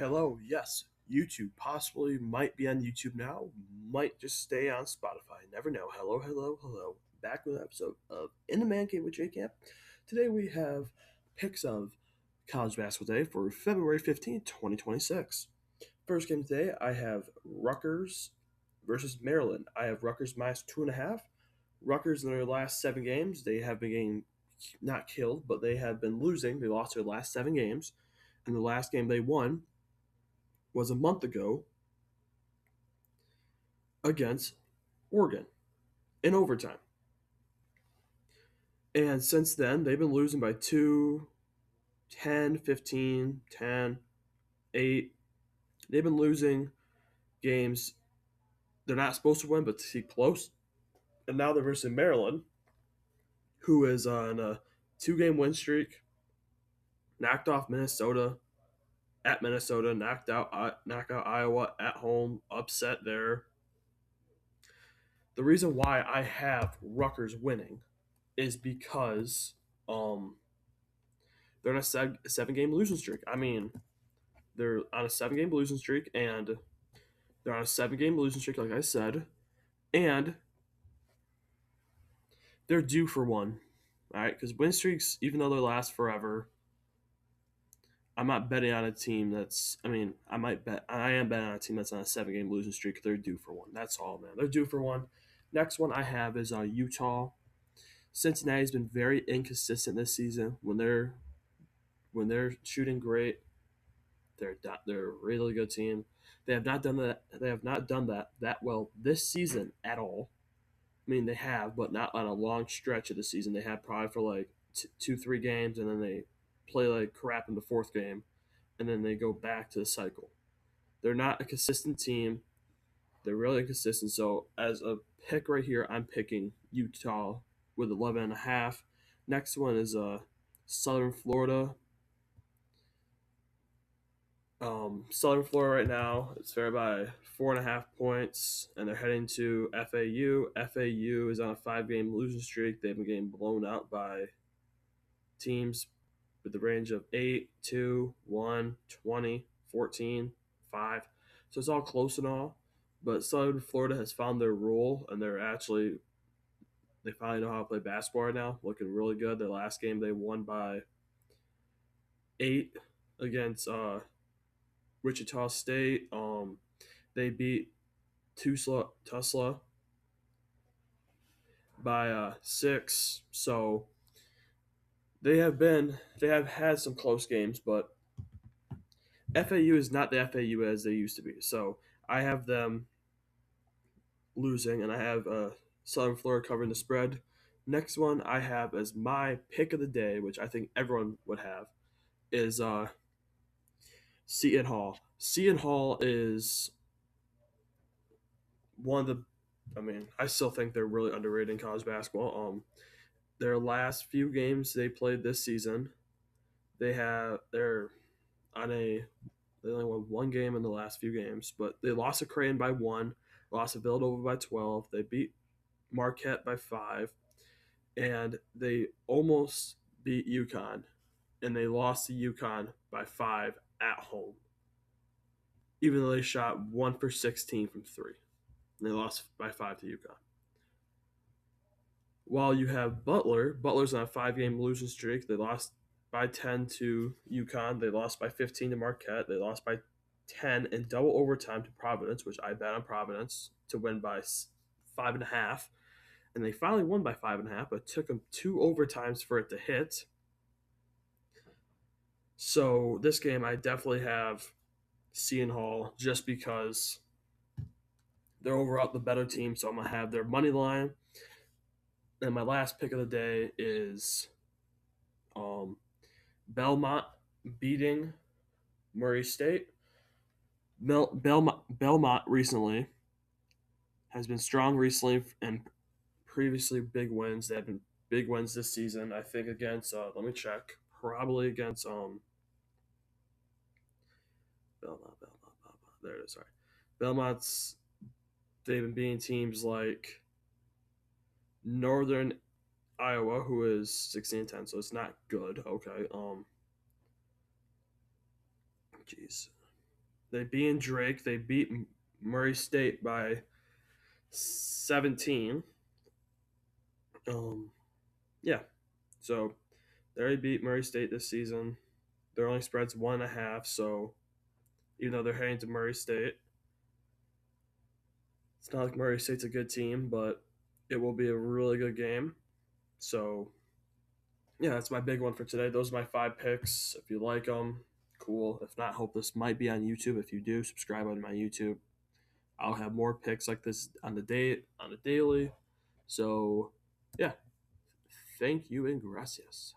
Hello, yes, YouTube possibly might be on YouTube now, might just stay on Spotify. Never know. Hello, hello, hello. Back with an episode of In the Man Cave with J Camp. Today we have picks of college basketball day for February 15th, 2026. First game today, I have Rutgers versus Maryland. I have Rutgers minus 2.5. Rutgers in their last 7 games, they have been getting not killed, but they have been losing. They lost their last 7 games. And the last game they won was a month ago against Oregon in overtime. And since then, they've been losing by 2, 10, 15, 10, 8. They've been losing games they're not supposed to win, but to see close. And now they're versus Maryland, who is on a 2 game win streak, knocked off Minnesota at Minnesota, knocked out Iowa at home, upset there. The reason why I have Rutgers winning is because they're on a 7 game losing streak. I mean, they're on a 7 game losing streak, and they're on a 7 game losing streak, like I said, and they're due for one. All right, because win streaks, even though they last forever, I'm not betting on a team that's. I mean, I am betting on a team that's on a 7 game losing streak. They're due for one. That's all, man. They're due for one. Next one I have is Utah. Cincinnati's been very inconsistent this season. When they're shooting great, they're a really good team. They have not done that. They have not done that well this season at all. I mean, they have, but not on a long stretch of the season. They had probably for like 2, 3 games, and then they play like crap in the fourth game, and then they go back to the cycle. They're not a consistent team. They're really inconsistent. So as a pick right here, I'm picking Utah with 11.5. Next one is Southern Florida. Southern Florida right now, it's favored by 4.5 points, and they're heading to FAU. FAU is on a 5 game losing streak. They've been getting blown out by teams with the range of 8, 2, 1, 20, 14, 5. So it's all close and all. But Southern Florida has found their role, and they finally know how to play basketball right now. Looking really good. Their last game, they won by 8 against Wichita State. They beat Tulsa by 6. So they have had some close games, but FAU is not the FAU as they used to be. So I have them losing, and I have Southern Florida covering the spread. Next one I have as my pick of the day, which I think everyone would have, is Seton Hall. Seton Hall is one of the. I mean, I still think they're really underrated in college basketball. Their last few games they played this season, they're on a they only won 1 game in the last few games, but they lost to Creighton by 1, lost to Villanova by 12, they beat Marquette by 5, and they almost beat UConn, and they lost to UConn by 5 at home, even though they shot 1 for 16 from 3. And they lost by 5 to UConn. While you have Butler's on a 5 game losing streak. They lost by 10 to UConn. They lost by 15 to Marquette. They lost by 10 in double overtime to Providence, which I bet on Providence to win by 5.5. And they finally won by 5.5, but it took them 2 overtimes for it to hit. So this game, I definitely have Seton Hall just because they're overall the better team. So I'm going to have their money line. And my last pick of the day is Belmont beating Murray State. Belmont recently has been strong recently, and previously big wins. They have been big wins this season. I think against let me check. Probably against Belmont. There it is. Sorry, Belmont's. They've been beating teams like Northern Iowa, who is 16-10, so it's not good. Okay. Jeez. They beat Drake. They beat Murray State by 17. Um, yeah. So they already beat Murray State this season. Their only spread's 1.5. So even though they're heading to Murray State, it's not like Murray State's a good team, but it will be a really good game. So yeah, that's my big one for today. Those are my 5 picks. If you like them, cool. If not, hope this might be on YouTube. If you do, subscribe on my YouTube. I'll have more picks like this on the daily. So yeah, thank you and gracias.